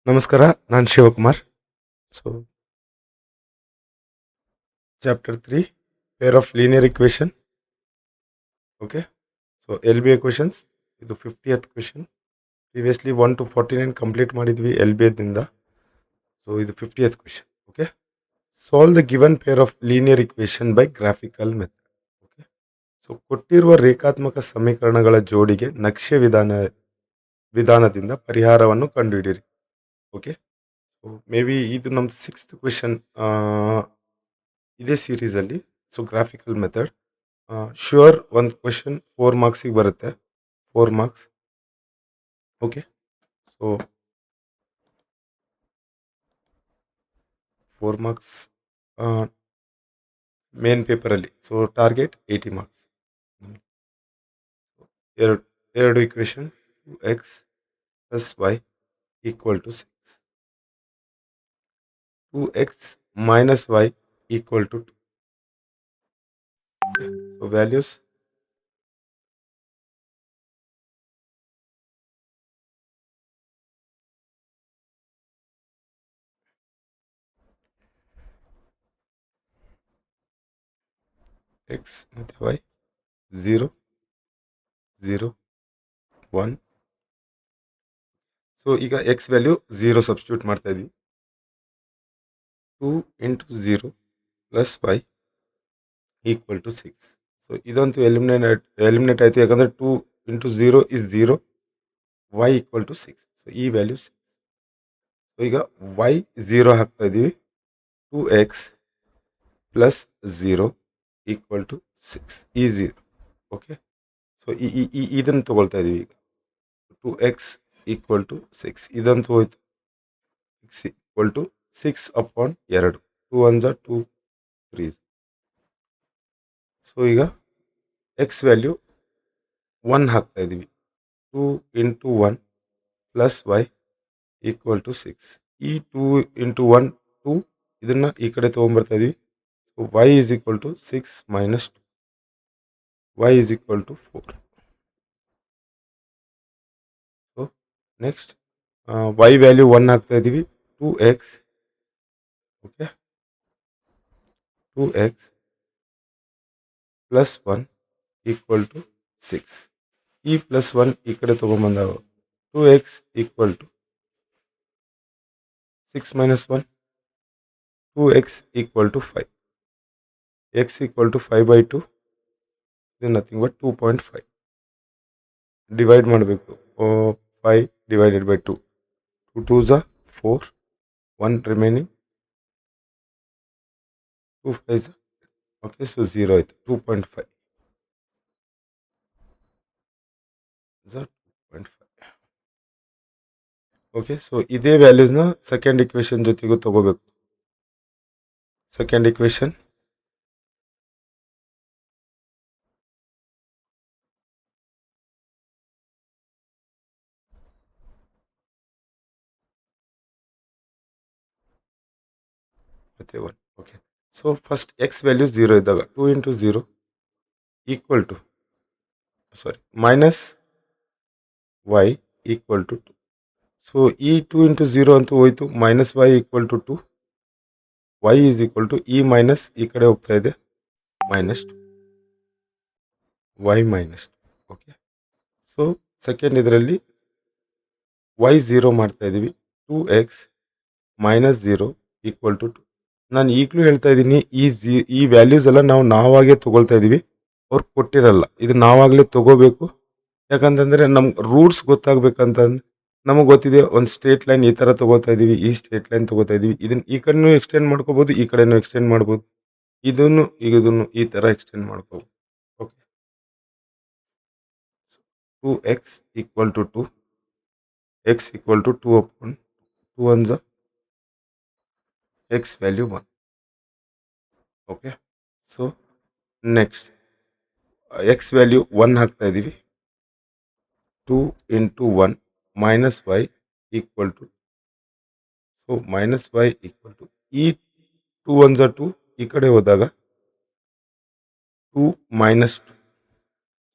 ನಮಸ್ಕಾರ, ನಾನು Shivakumar. So, chapter 3, pair of linear equation. Okay, so L B A questions. ಇದು 50th question. Previously 1 to 49 complete ಮಾಡಿದ್ವಿ L B ಎದಿಂದ. So ಇದು 50th question. Okay, solve the given pair of linear equation by graphical method. Okay, so ಕೊಟ್ಟಿರುವ ರೇಖಾತ್ಮಕ ಸಮೀಕರಣಗಳ ಜೋಡಿಗೆ ನಕ್ಷೆ ವಿಧಾನದಿಂದ ಪರಿಹಾರವನ್ನು ಕಂಡುಹಿಡಿಯಿರಿ. ಓಕೆ, ಸೊ ಮೇ ಬಿ ಇದು ನಮ್ಮ 6th ಕ್ವೆಶನ್ ಇದೇ ಸೀರೀಸಲ್ಲಿ. ಸೊ ಗ್ರಾಫಿಕಲ್ ಮೆಥಡ್ ಶ್ಯೂರ್ ಒಂದು ಕ್ವೆಶನ್ 4 ಮಾರ್ಕ್ಸಿಗೆ ಬರುತ್ತೆ. 4 marks. Okay, so 4 marks main ಪೇಪರಲ್ಲಿ. So target 80 marks. ಎರಡು equation, x plus y equal to 6, 2x minus y equal to 2. So values x ಮತ್ತು ವೈ 0, 0, 1. ಸೊ ಈಗ x value 0 substitute ಮಾಡ್ತಾ ಇದ್ವಿ. 2 into 0 plus y equal to 6. So ಇದಂತೂ eliminate ಆಯಿತು, ಯಾಕಂದರೆ 2 into 0 is 0, y equal to 6. So ಈ value 6. So ಈಗ y 0 ಹಾಕ್ತಾ ಇದ್ದೀವಿ. 2x ಪ್ಲಸ್ 0 ಈಕ್ವಲ್ ಟು 6 ಈ 0. ಓಕೆ, ಸೊ ಇದನ್ನು ತೊಗೊಳ್ತಾ ಇದ್ದೀವಿ. ಈಗ 2x ಈಕ್ವಲ್ ಟು 6 ಇದಂತೂ ಹೋಯ್ತು. x equal to 6 upon 2. 2 1 2 3. So ಈಗ ಎಕ್ಸ್ ವ್ಯಾಲ್ಯೂ 1 ಹಾಕ್ತಾ ಇದ್ದೀವಿ. 2 into 1 plus y equal to 6. ಈ 2 ಇಂಟು 1 2, ಇದನ್ನು ಈ ಕಡೆ ತೊಗೊಂಬರ್ತಾ ಇದ್ದೀವಿ. So y is equal to 6 minus 2. Y is equal to 4. So next y value 1 ಹಾಕ್ತಾ ಇದ್ದೀವಿ. 2x. Okay, 2x plus 1 equal to 6. ಈ ಪ್ಲಸ್ 1 ಈ ಕಡೆ ತೊಗೊಂಬಂದಾಗ 2x equal to 6 minus 1, 2x equal to 5. x equal to 5/2. ಇದು nothing but 2.5. Divide ಮಾಡಬೇಕು. 5 divided by 2. 2 2s are 4, 1 remaining, 2 5s are. Okay, so 0 ಆಯಿತು. 2.5 2.5. Okay, so ಇದೇ ವ್ಯಾಲ್ಯೂಸ್ನ second equation ಜೊತೆಗೂ ತಗೋಬೇಕು. ಸೆಕೆಂಡ್ ಇಕ್ವೇಷನ್ ಮತ್ತೆ 1. Okay, so first x value 0 ಇದ್ದಾಗ 2 into 0 equal to minus y equal to 2. So ಈ 2 into 0 ಅಂತೂ ಹೋಯಿತು. Minus y equal to 2. Y is equal to ಈ ಮೈನಸ್ ಈ ಕಡೆ ಹೋಗ್ತಾ ಇದೆ, minus 2. Y minus 2. Okay, so second ಇದರಲ್ಲಿ ವೈ 0 ಮಾಡ್ತಾ ಇದ್ದೀವಿ. 2x minus 0 equal to 2. ನಾನು ಈಗಲೂ ಹೇಳ್ತಾ ಇದ್ದೀನಿ, ಈ ವ್ಯಾಲ್ಯೂಸ್ ಎಲ್ಲ ನಾವಾಗೇ ತೊಗೊಳ್ತಾ ಇದ್ದೀವಿ, ಅವ್ರು ಕೊಟ್ಟಿರಲ್ಲ. ಇದು ನಾವಾಗಲೇ ತೊಗೋಬೇಕು. ಯಾಕಂತಂದರೆ ನಮ್ಗೆ ರೂಟ್ಸ್ ಗೊತ್ತಾಗಬೇಕಂತಂದ್ರೆ ನಮಗೆ ಗೊತ್ತಿದೆ, ಒಂದು ಸ್ಟ್ರೇಟ್ ಲೈನ್ ಈ ಥರ ತೊಗೋತಾ ಇದ್ದೀವಿ, ಈ ಸ್ಟ್ರೇಟ್ ಲೈನ್ ತೊಗೋತಾ ಇದ್ದೀವಿ. ಇದನ್ನು ಈ ಕಡೆನೂ ಎಕ್ಸ್ಟೆಂಡ್ ಮಾಡ್ಕೋಬೋದು, ಈ ಕಡೆನೂ ಎಕ್ಸ್ಟೆಂಡ್ ಮಾಡ್ಬೋದು. ಇದನ್ನು ಈ ಥರ ಎಕ್ಸ್ಟೆಂಡ್ ಮಾಡ್ಕೋಬೋದು. Okay, 2x equal to 2. x equal to 2 upon 2 1 x value 1. Okay, so next x value 1 ಹಾಕ್ತಾ ಇದ್ದೀವಿ. 2 into 1 minus y equal to, so minus y equal to ಈ 2 1 2 ಈ ಕಡೆ ಹೋದಾಗ 2 minus 2.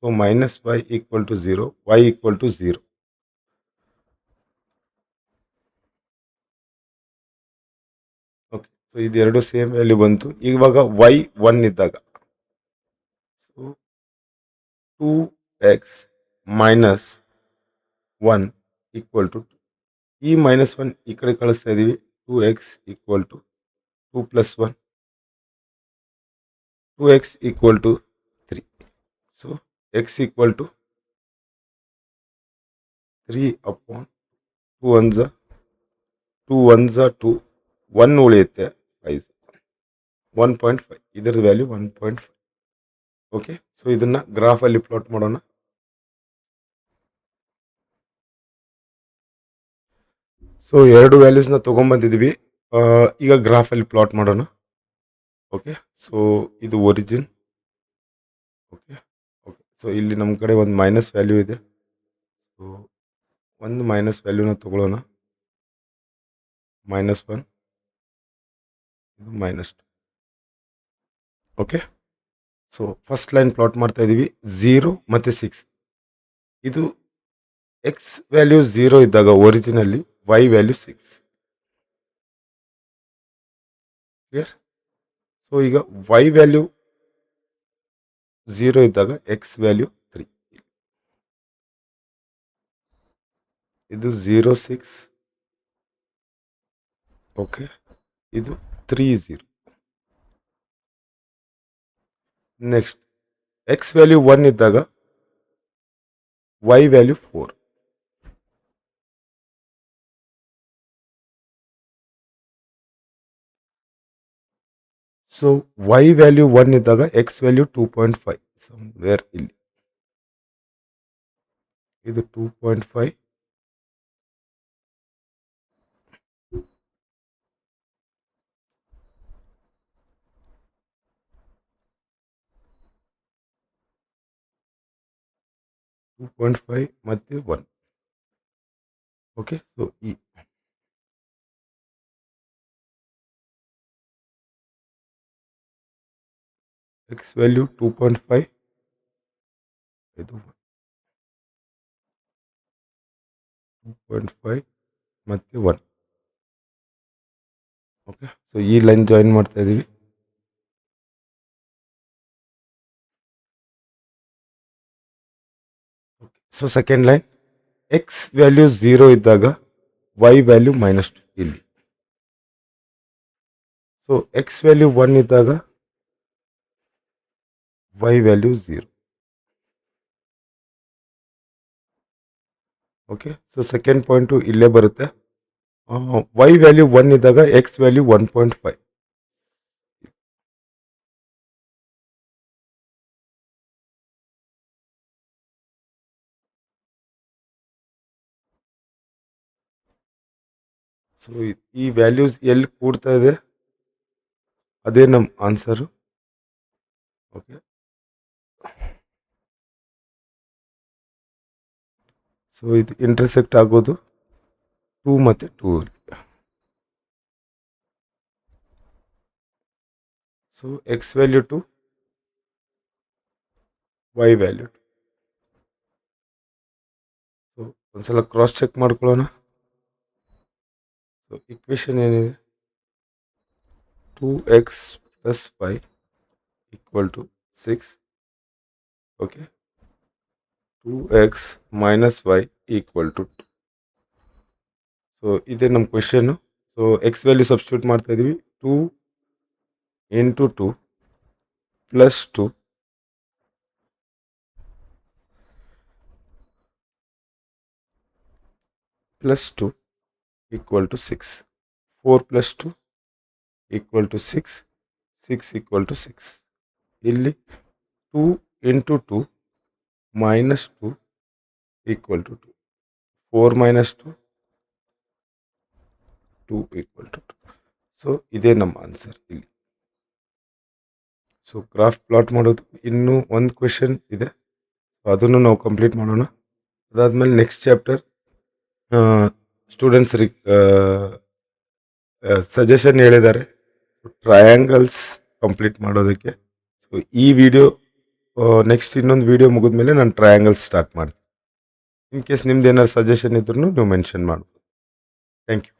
So minus y equal to 0, y equal to 0. So ಇದೆರಡು same value ಬಂತು. ಇವಾಗ y 1 ಇದ್ದಾಗ so 2x minus 1 equal to ಈ ಮೈನಸ್ 1 ಈ ಕಡೆ ಕಳಿಸ್ತಾ ಇದ್ದೀವಿ. 2x equal to 2 plus 1 2x equal to 3. So x equal to 3 upon 2 1 2 1 ಉಳಿಯುತ್ತೆ 1.5. ಇದರದ್ದು ವ್ಯಾಲ್ಯೂ 1.5. ಓಕೆ, ಸೊ ಇದನ್ನು ಗ್ರಾಫಲ್ಲಿ ಪ್ಲಾಟ್ ಮಾಡೋಣ. ಸೊ ಎರಡು ವ್ಯಾಲ್ಯೂಸ್ನ ತೊಗೊಂಬಂದಿದ್ದೀವಿ. ಈಗ ಗ್ರಾಫಲ್ಲಿ ಪ್ಲಾಟ್ ಮಾಡೋಣ. ಓಕೆ, ಸೊ ಇದು ಒರಿಜಿನ್. ಓಕೆ ಓಕೆ ಸೊ ಇಲ್ಲಿ ನಮ್ಮ ಕಡೆ ಒಂದು ಮೈನಸ್ ವ್ಯಾಲ್ಯೂ ಇದೆ. ಸೊ ಒಂದು ಮೈನಸ್ ವ್ಯಾಲ್ಯೂನ ತೊಗೊಳ್ಳೋಣ. -1 ಇದು -2. Okay, so first line plot ಮಾಡ್ತಾ ಇದ್ದೀವಿ. 0 ಮತ್ತು 6. ಇದು ಎಕ್ಸ್ ವ್ಯಾಲ್ಯೂ 0 ಇದ್ದಾಗ ಒರಿಜಿನಲ್ಲಿ y ವ್ಯಾಲ್ಯೂ 6. ಕ್ಲಿಯರ್? ಸೊ ಈಗ y ವ್ಯಾಲ್ಯೂ 0 ಇದ್ದಾಗ ಎಕ್ಸ್ ವ್ಯಾಲ್ಯೂ 3. ಇದು 0 6. ಓಕೆ, ಇದು 3 0. ನೆಕ್ಸ್ಟ್ ಎಕ್ಸ್ ವ್ಯಾಲ್ಯೂ 1 ಇದ್ದಾಗ y value 4. So y value 1 ಇದ್ದಾಗ ಎಕ್ಸ್ ವ್ಯಾಲ್ಯೂ 2.5 ಸಮ್ವೇರ್ ಇಲ್ಲಿ. ಇದು 2.5. ಮತ್ತು 1. ಓಕೆ, ಸೊ ಈ ಎಕ್ಸ್ ವ್ಯಾಲ್ಯೂ 2.5 ಇದು 2.5 ಮತ್ತು 1. ಓಕೆ, ಸೊ ಈ ಲೈನ್ ಜಾಯಿನ್ ಮಾಡ್ತಾ ಇದ್ದೀವಿ. Okay, so second line X value 0 ಇದ್ದಾಗ y ವ್ಯಾಲ್ಯೂ -2 ಇಲ್ಲಿ. ಸೊ ಎಕ್ಸ್ ವ್ಯಾಲ್ಯೂ 1 ಇದ್ದಾಗ y value 0. Okay, so second point ಇಲ್ಲೇ ಬರುತ್ತೆ. y ವ್ಯಾಲ್ಯೂ 1 ಇದ್ದಾಗ ಎಕ್ಸ್ ವ್ಯಾಲ್ಯೂ 1.5. ಸೊ ಈ ವ್ಯಾಲ್ಯೂಸ್ ಎಲ್ಲಿ ಕೂಡ್ತಾ ಇದೆ ಅದೇ ನಮ್ಮ ಆನ್ಸರು. ಓಕೆ, ಸೊ ಇದು ಇಂಟರ್ಸೆಕ್ಟ್ ಆಗೋದು 2 ಮತ್ತು 2. So X value 2, y value 2. So ಒಂದ್ಸಲ ಕ್ರಾಸ್ ಚೆಕ್ ಮಾಡ್ಕೊಳ್ಳೋಣ. ಸೊ ಇಕ್ವೇಷನ್ ಏನಿದೆ 2x + 5 = 6. Okay, 2x - y = 2. So ಇದೇ ನಮ್ಮ question. So X value substitute ಮಾಡ್ತಾ ಇದ್ದೀವಿ. 2 × 2 + 2 + 2 = 6. 4 + 2 = 6. 6 = 6. ಇಲ್ಲಿ 2 × 2 - 2 = 2. 4 - 2 2 = 2. ಸೊ ಇದೇ ನಮ್ಮ ಆನ್ಸರ್ ಇಲ್ಲಿ. ಸೊ ಗ್ರಾಫ್ ಪ್ಲಾಟ್ ಮಾಡೋದು ಇನ್ನೂ ಒಂದು ಕ್ವೆಶನ್ ಇದೆ, ಅದನ್ನು ನಾವು ಕಂಪ್ಲೀಟ್ ಮಾಡೋಣ. ಅದಾದಮೇಲೆ ನೆಕ್ಸ್ಟ್ ಚಾಪ್ಟರ್ ಸ್ಟೂಡೆಂಟ್ಸ್ ಸಜೆಷನ್ ಹೇಳಿದ್ದಾರೆ ಟ್ರಯಾಂಗಲ್ಸ್ ಕಂಪ್ಲೀಟ್ ಮಾಡೋದಕ್ಕೆ. ಸೊ ಈ ವಿಡಿಯೋ ನೆಕ್ಸ್ಟ್ ಇನ್ನೊಂದು ವಿಡಿಯೋ ಮುಗಿದ್ಮೇಲೆ ನಾನು ಟ್ರಯಾಂಗಲ್ಸ್ ಸ್ಟಾರ್ಟ್ ಮಾಡ್ತೀನಿ. ಇನ್ ಕೇಸ್ ನಿಮ್ದು ಏನಾದ್ರು ಸಜೆಷನ್ ಇದ್ರೂ ನೀವು ಮೆನ್ಷನ್ ಮಾಡ್ಬೋದು. Thank you.